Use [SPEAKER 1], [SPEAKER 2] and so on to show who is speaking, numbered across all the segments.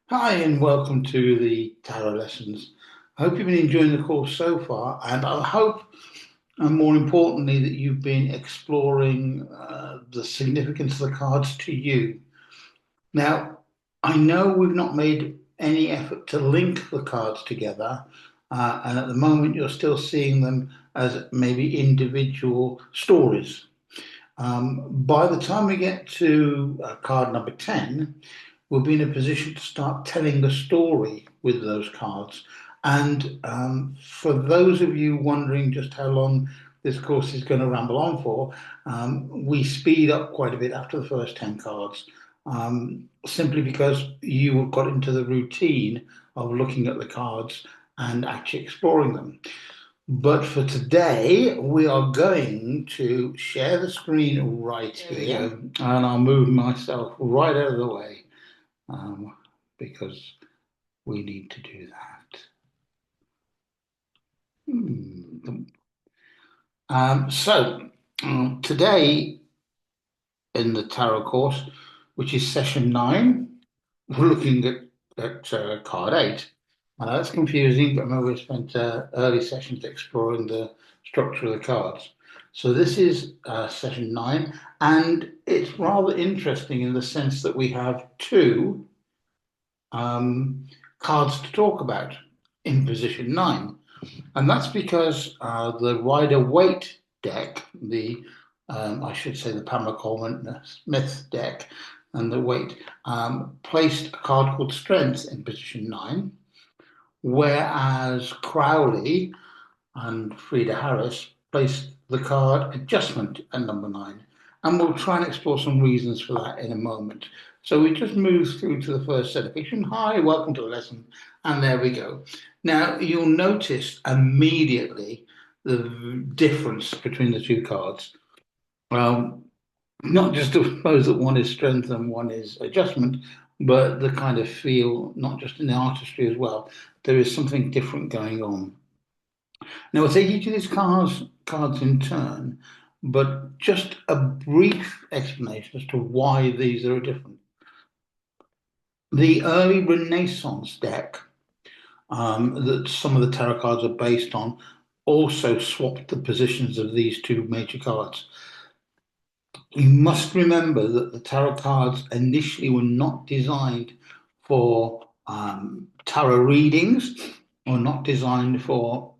[SPEAKER 1] Hi, and welcome to the Tarot Lessons. I hope you've been enjoying the course so far, and I hope, and more importantly, that you've been exploring the significance of the cards to you. Now, I know we've not made any effort to link the cards together, and at the moment, you're still seeing them as maybe individual stories. By the time we get to card number 10, we'll be in a position to start telling the story with those cards. And for those of you wondering just how long this course is going to ramble on for, we speed up quite a bit after the first 10 cards, simply because you have got into the routine of looking at the cards and actually exploring them. But for today, we are going to share the screen right here, and I'll move myself right out of the way um, because we need to do that. Hmm. Today in the tarot course, which is session 9, we're looking at card 8. I know that's confusing, but remember we spent early sessions exploring the structure of the cards. So this is session 9, and it's rather interesting in the sense that we have two um, cards to talk about in position 9. And that's because the Rider Waite deck, I should say the Pamela Coleman Smith deck, and the Waite placed a card called Strength in position 9, whereas Crowley and Frida Harris placed the card Adjustment at number 9. And we'll try and explore some reasons for that in a moment. So we just move through to the first set of fiction. Hi, welcome to the lesson. And there we go. Now, you'll notice immediately the difference between the two cards. Um, Not just to suppose that one is strength and one is adjustment, but the kind of feel, not just in the artistry as well. There is something different going on. Now, we'll take each of these cards in turn, but just a brief explanation as to why these are different. The early Renaissance deck that some of the tarot cards are based on also swapped the positions of these two major cards. You must remember that the tarot cards initially were not designed for tarot readings or not designed for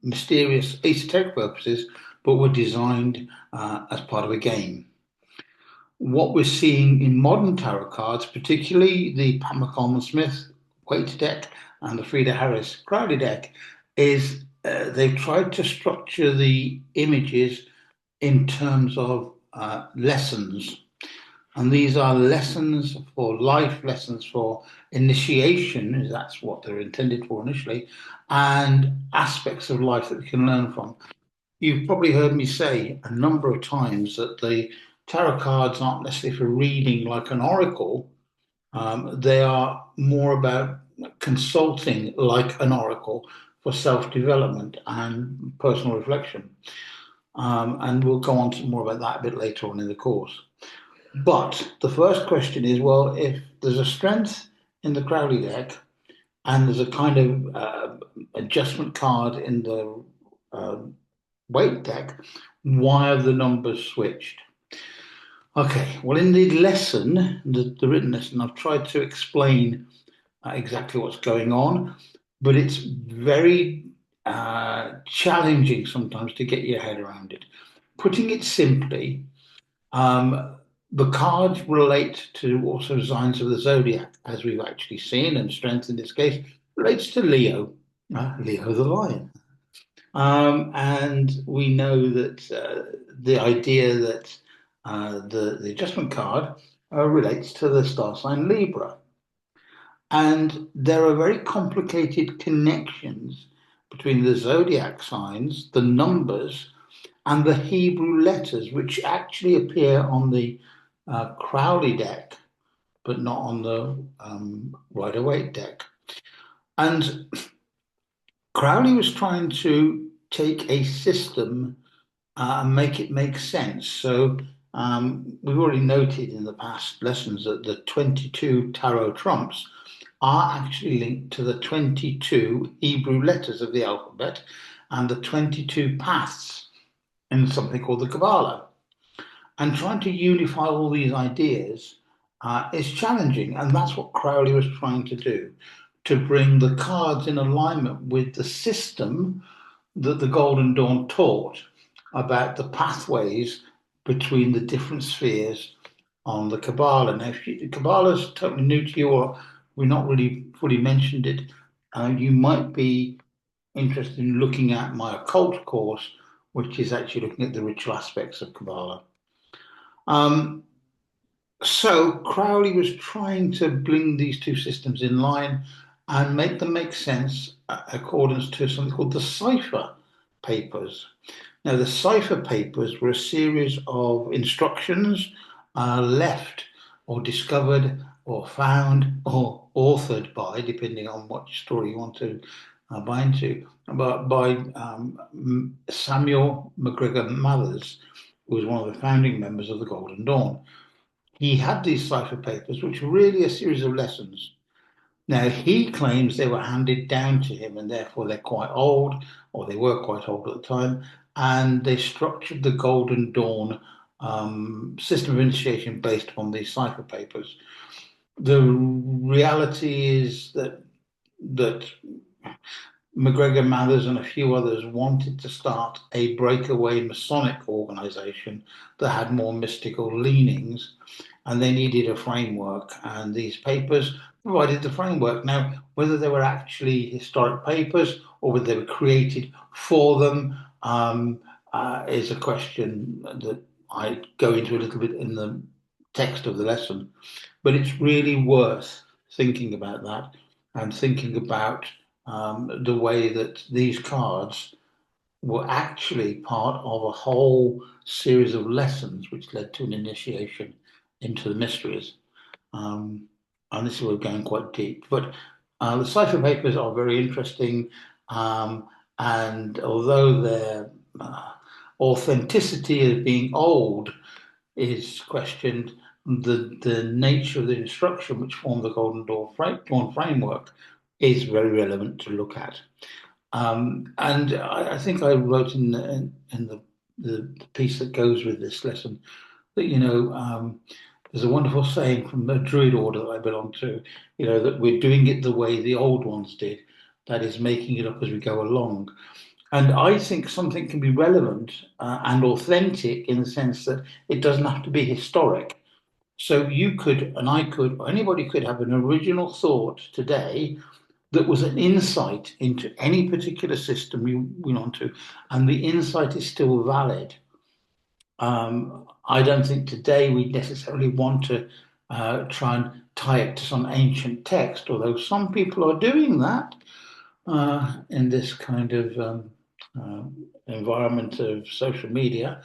[SPEAKER 1] mysterious esoteric purposes, but were designed as part of a game. What we're seeing in modern tarot cards, particularly the Pamela Coleman Smith Waite deck and the Frida Harris Crowley deck, is they've tried to structure the images in terms of lessons. And these are lessons for life, lessons for initiation, that's what they're intended for initially, and aspects of life that we can learn from. You've probably heard me say a number of times that the tarot cards aren't necessarily for reading like an oracle. They are more about consulting like an oracle for self-development and personal reflection. And we'll go on to more about that a bit later on in the course. But the first question is, well, if there's a strength in the Crowley deck and there's a kind of adjustment card in the uh, weight deck, why have the numbers switched? Okay, well, in the lesson, the written lesson, I've tried to explain exactly what's going on, but it's very challenging sometimes to get your head around it. Putting it simply, the cards relate to also signs of the zodiac, as we've actually seen, and strength in this case relates to Leo, Leo the lion. And we know that the idea that the adjustment card relates to the star sign Libra. And there are very complicated connections between the zodiac signs, the numbers, and the Hebrew letters, which actually appear on the Crowley deck, but not on the Rider Waite deck. And Crowley was trying to take a system and make it make sense. So we've already noted in the past lessons that the 22 tarot trumps are actually linked to the 22 Hebrew letters of the alphabet and the 22 paths in something called the Kabbalah. And trying to unify all these ideas is challenging, and that's what Crowley was trying to do, to bring the cards in alignment with the system that the Golden Dawn taught about the pathways between the different spheres on the Kabbalah. Now, if the Kabbalah is totally new to you, or we're not really fully mentioned it, you might be interested in looking at my occult course, which is actually looking at the ritual aspects of Kabbalah. Um, so Crowley was trying to bring these two systems in line and make them make sense according to something called the cipher papers. Now, the cipher papers were a series of instructions left or discovered or found or authored by, depending on what story you want to buy into, but by Samuel MacGregor Mathers, who was one of the founding members of the Golden Dawn. He had these cipher papers, which were really a series of lessons. Now, he claims they were handed down to him and therefore they're quite old, or they were quite old at the time, and they structured the Golden Dawn system of initiation based upon these cipher papers. The reality is that MacGregor Mathers and a few others wanted to start a breakaway Masonic organization that had more mystical leanings, and they needed a framework, and these papers provided the framework. Now, whether they were actually historic papers or whether they were created for them is a question that I go into a little bit in the text of the lesson, but it's really worth thinking about that and thinking about the way that these cards were actually part of a whole series of lessons which led to an initiation into the mysteries. Um, and this is where we're going quite deep. But the cipher papers are very interesting. And although their authenticity as being old is questioned, the nature of the instruction which formed the Golden Dawn framework is very relevant to look at. And I think I wrote in the piece that goes with this lesson that, there's a wonderful saying from the Druid order that I belong to, that we're doing it the way the old ones did, that is making it up as we go along. And I think something can be relevant and authentic in the sense that it doesn't have to be historic. So you could, and I could, or anybody could have an original thought today that was an insight into any particular system you went on to, and the insight is still valid. I don't think today we necessarily want to try and tie it to some ancient text, although some people are doing that in this kind of uh, environment of social media.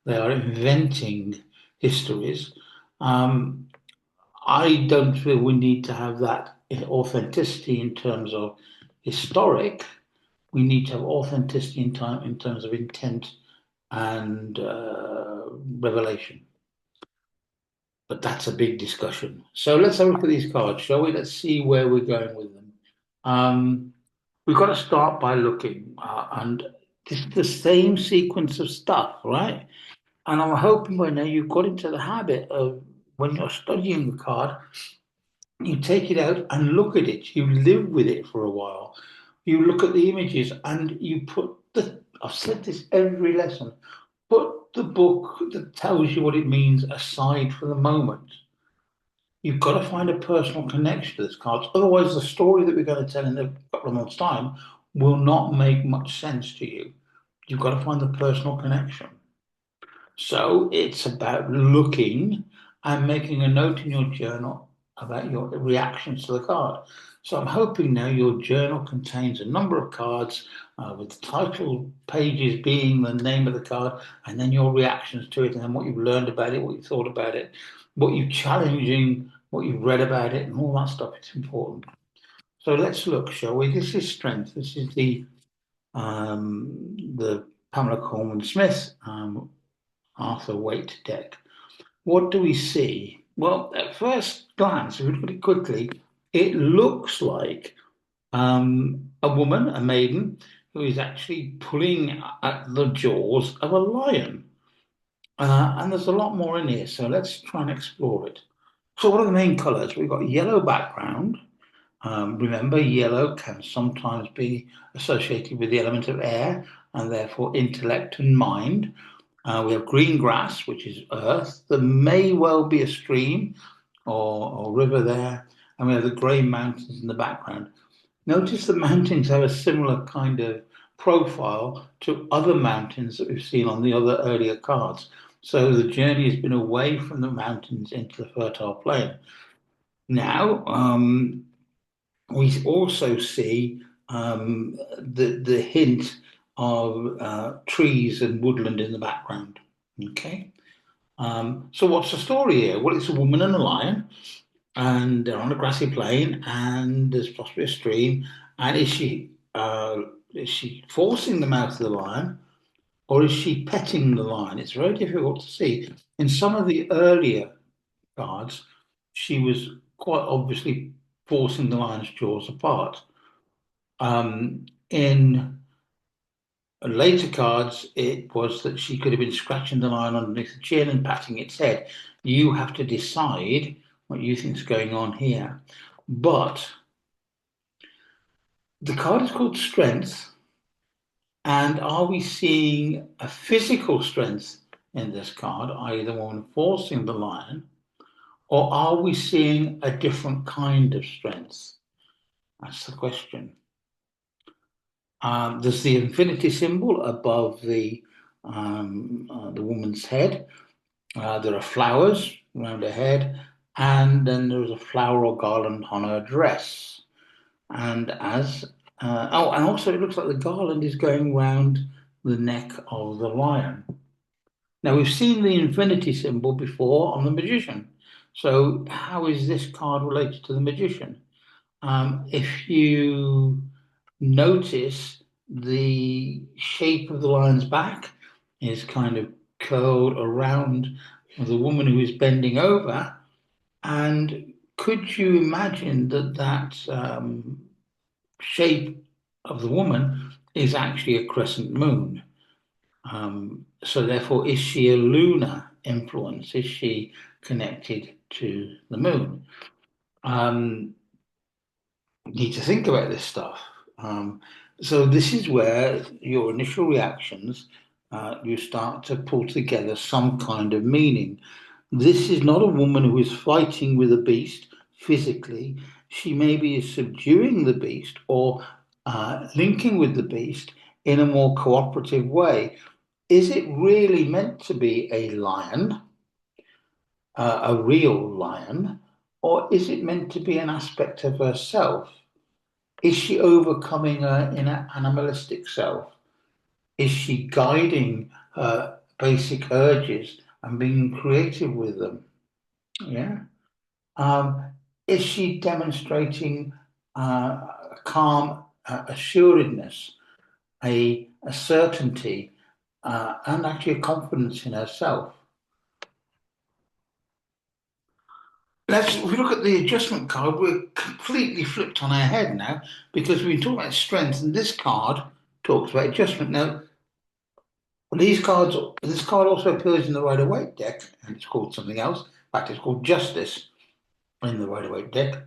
[SPEAKER 1] They are inventing histories. Um, I don't feel we need to have that authenticity in terms of historic. We need to have authenticity in terms of intent and revelation. But that's a big discussion. So let's have a look at these cards, shall we? Let's see where we're going with them. We've got to start by looking, and this is the same sequence of stuff, right? And I'm hoping by now you've got into the habit of when you're studying the card, you take it out and look at it. You live with it for a while. You look at the images and you put I've said this every lesson, put the book that tells you what it means aside for the moment. You've got to find a personal connection to this card. Otherwise, the story that we're going to tell in a couple of months' time will not make much sense to you. You've got to find the personal connection. So it's about looking and making a note in your journal about your reactions to the card. So I'm hoping now your journal contains a number of cards with the title pages being the name of the card, and then your reactions to it, and then what you've learned about it, what you thought about it, what you're challenging, what you've read about it, and all that stuff. It's important. So let's look, shall we? This is strength. This is the Pamela Coleman Smith Arthur Waite deck. What do we see? Well, at first glance, if we look at it quickly, It looks like a woman, a maiden, who is actually pulling at the jaws of a lion. And there's a lot more in here, so let's try and explore it. So, what are the main colours? We've got yellow background. Remember, yellow can sometimes be associated with the element of air and therefore intellect and mind. We have green grass, which is earth. There may well be a stream or river there. And we have the grey mountains in the background. Notice the mountains have a similar kind of profile to other mountains that we've seen on the other earlier cards. So the journey has been away from the mountains into the fertile plain. Now, we also see the hint of trees and woodland in the background. Okay. So what's the story here? Well, it's a woman and a lion, and they're on a grassy plain, and there's possibly a stream. And is she forcing the mouth of the lion, or is she petting the lion? It's very difficult to see. In some of the earlier cards, she was quite obviously forcing the lion's jaws apart. In later cards, it was that she could have been scratching the lion underneath the chin and patting its head. You have to decide what you think is going on here. But the card is called Strength. And are we seeing a physical strength in this card, i.e., the one forcing the lion, or are we seeing a different kind of strength? That's the question. There's the infinity symbol above the woman's head. There are flowers around her head, and then there's a flower or garland on her dress. And and also it looks like the garland is going round the neck of the lion. Now we've seen the infinity symbol before on the magician. So how is this card related to the magician? If you notice, the shape of the lion's back is kind of curled around the woman who is bending over. And could you imagine that shape of the woman is actually a crescent moon? So therefore, is she a lunar influence? Is she connected to the moon? Need to think about this stuff. So this is where your initial reactions, you start to pull together some kind of meaning. This is not a woman who is fighting with a beast physically. She maybe is subduing the beast or linking with the beast in a more cooperative way. Is it really meant to be a lion, a real lion, or is it meant to be an aspect of herself? Is she overcoming her inner animalistic self? Is she guiding her basic urges and being creative with them? Yeah. Um, is she demonstrating a calm assuredness, a certainty, and actually a confidence in herself? If we look at the adjustment card, we're completely flipped on our head now because we've been talking about strength, and this card talks about adjustment. Now, this card also appears in the Rider-Waite deck, and it's called something else. In fact, it's called Justice in the Rider-Waite deck.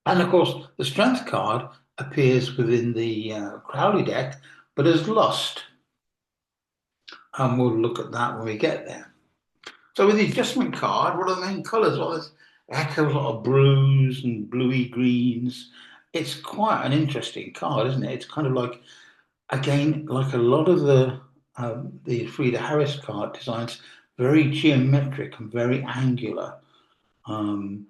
[SPEAKER 1] And of course, the Strength card appears within the Crowley deck, but as Lust. And we'll look at that when we get there. So with the adjustment card, what are the main colours? Well, there's a heck of a lot of blues and bluey greens. It's quite an interesting card, isn't it? It's kind of like, again, like a lot of the Frida Harris card designs, very geometric and very angular. And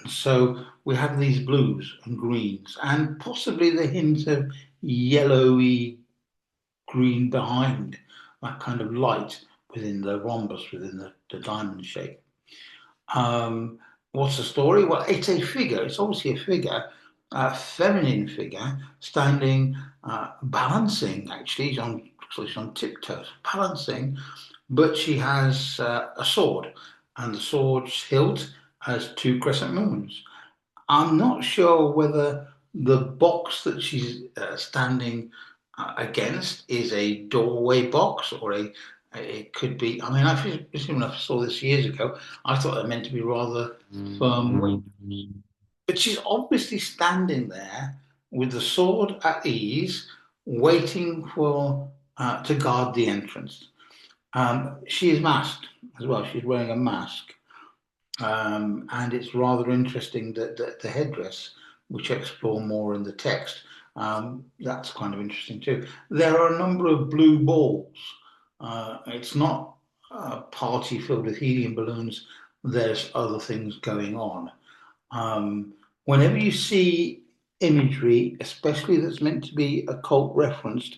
[SPEAKER 1] so we have these blues and greens and possibly the hint of yellowy green behind that kind of light within the rhombus, within the diamond shape. What's the story? Well, it's a figure. It's obviously a figure, a feminine figure, standing, balancing. Actually, she's on tiptoes, balancing, but she has a sword, and the sword's hilt has two crescent moons. I'm not sure whether the box that she's standing against is a doorway box or it could be. I mean, when I saw this years ago, I thought it meant to be rather firm, but she's obviously standing there with the sword at ease, waiting for to guard the entrance. She is masked as well. She's wearing a mask. And it's rather interesting that the headdress, which I explore more in the text, that's kind of interesting too. There are a number of blue balls. It's not a party filled with helium balloons. There's other things going on. Whenever you see imagery, especially that's meant to be occult referenced,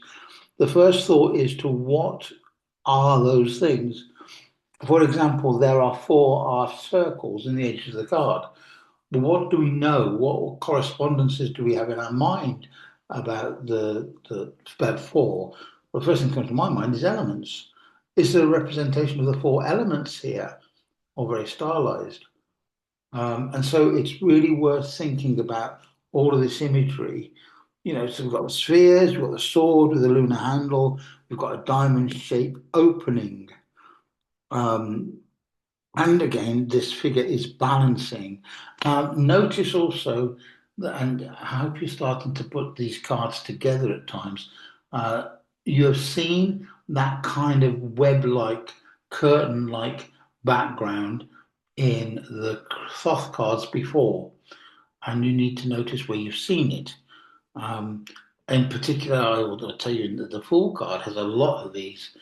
[SPEAKER 1] the first thought is to what are those things? For example, there are four arched circles in the edges of the card. But what do we know? What correspondences do we have in our mind about the about four? Well, the first thing that comes to my mind is elements. Is there a representation of the four elements here, or very stylized? And so it's really worth thinking about all of this imagery. You know, so we've got the spheres, we've got the sword with a lunar handle, we've got a diamond-shaped opening. Um, And again, this figure is balancing. Notice also that, and I hope you're starting to put these cards together at times. Uh, you have seen that kind of web-like, curtain-like background in the Thoth cards before, and you need to notice where you've seen it. Um, in particular, I will tell you that the Fool card has a lot of these.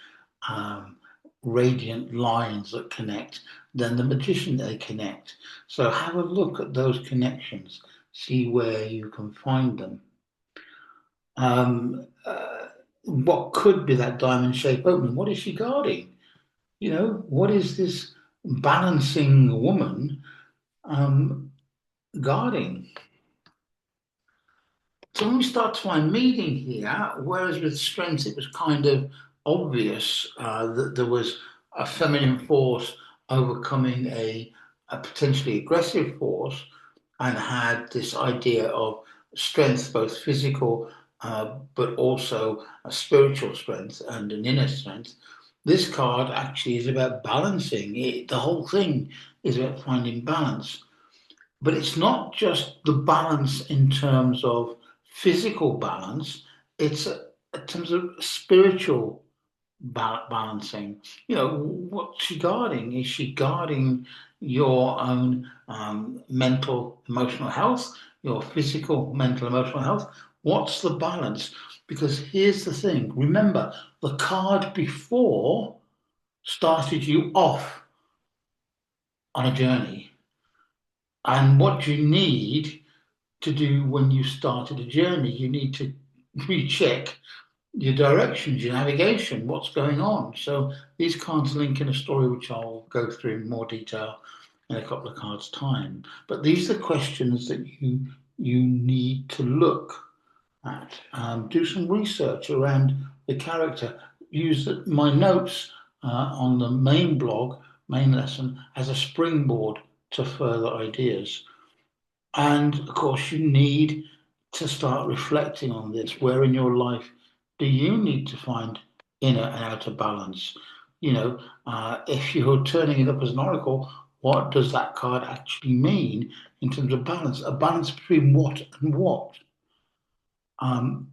[SPEAKER 1] Um, Radiant lines that connect, then the magician they connect. So have a look at those connections, see where you can find them. Um, uh, what could be that diamond shape opening? What is she guarding? You know, what is this balancing woman guarding? So when we start to find meaning here, whereas with strength it was kind of obvious that there was a feminine force overcoming a potentially aggressive force, and had this idea of strength, both physical but also a spiritual strength and an inner strength. This card actually is about balancing. The whole thing is about finding balance. But it's not just the balance in terms of physical balance, it's in terms of spiritual balancing. You know, what's she guarding? Is she guarding your own mental, emotional health, your physical, mental, emotional health? What's the balance? Because here's the thing remember, the card before started you off on a journey. And what you need to do when you started a journey. You need to recheck your directions, your navigation, what's going on. So these cards link in a story which I'll go through in more detail in a couple of cards' time. But these are questions that you need to look at. Do some research around the character. Use my notes on the main blog, main lesson, as a springboard to further ideas. And of course, you need to start reflecting on this. Where in your life do you need to find inner and outer balance? You know, if you're turning it up as an oracle, what does that card actually mean in terms of balance? A balance between what and what?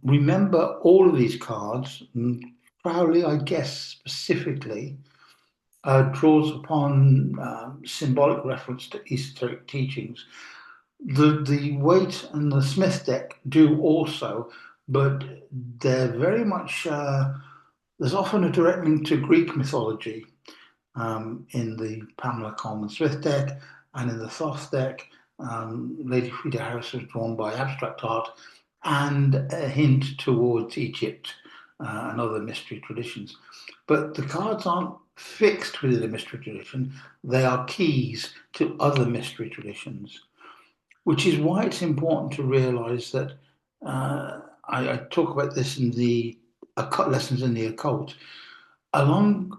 [SPEAKER 1] Remember all of these cards, and Crowley, I guess specifically, draws upon symbolic reference to esoteric teachings. The Waite and the Smith deck do also, but they're very much there's often a direct link to Greek mythology in the Pamela Coleman Smith deck, and in the Thoth deck. Lady Frida Harris was drawn by abstract art and a hint towards Egypt and other mystery traditions. But the cards aren't fixed within a mystery tradition, they are keys to other mystery traditions, which is why it's important to realize that I talk about this in the lessons in the occult. Along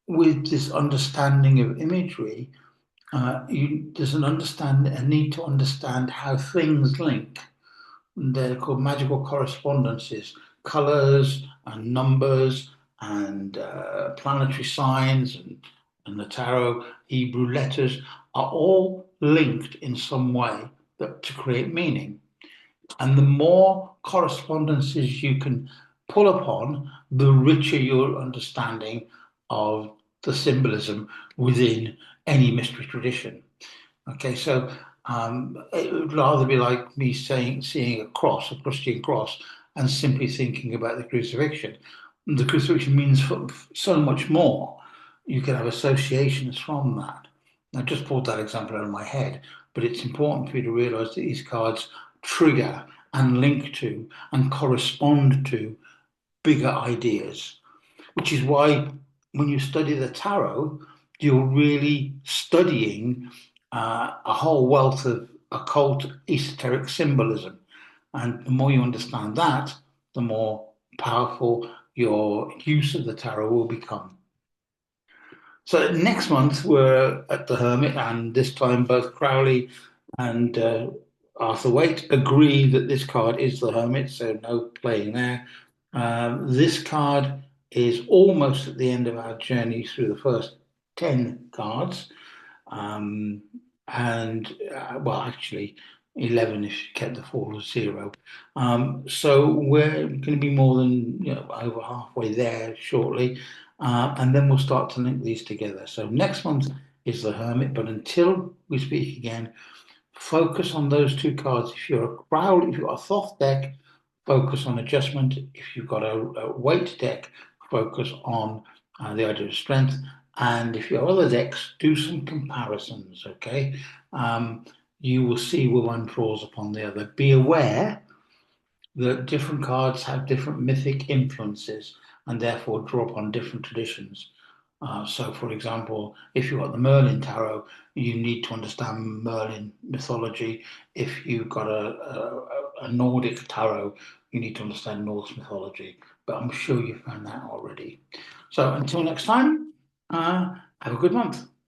[SPEAKER 1] with this understanding of imagery, There's a need to understand how things link. They're called magical correspondences, colors and numbers and planetary signs and the tarot, Hebrew letters are all linked in some way to create meaning. And the more correspondences you can pull upon, the richer your understanding of the symbolism within any mystery tradition. Okay, so it would rather be like me seeing a cross, a Christian cross, and simply thinking about the crucifixion. The crucifixion means so much more. You can have associations from that. I just pulled that example out of my head, but it's important for you to realize that these cards trigger and link to and correspond to bigger ideas, which is why when you study the tarot, you're really studying a whole wealth of occult esoteric symbolism. And the more you understand that, the more powerful your use of the tarot will become. So next month we're at the Hermit, and this time both Crowley and Arthur Waite agree that this card is the Hermit, so no playing there. This card is almost at the end of our journey through the first 10 cards. Um, and well, actually, 11 if you kept the fall of zero. So we're going to be more than over halfway there shortly. And then we'll start to link these together. So next month is the Hermit, but until we speak again, focus on those two cards. If you're a Crowley, if you've got a Thoth deck, focus on adjustment. If you've got a weight deck, focus on the idea of strength. And if you have other decks, do some comparisons, okay? You will see where one draws upon the other. Be aware that different cards have different mythic influences and therefore draw upon different traditions. So, for example, if you've got the Merlin tarot, you need to understand Merlin mythology. If you've got a Nordic tarot, you need to understand Norse mythology. But I'm sure you found that already. So, until next time, have a good month.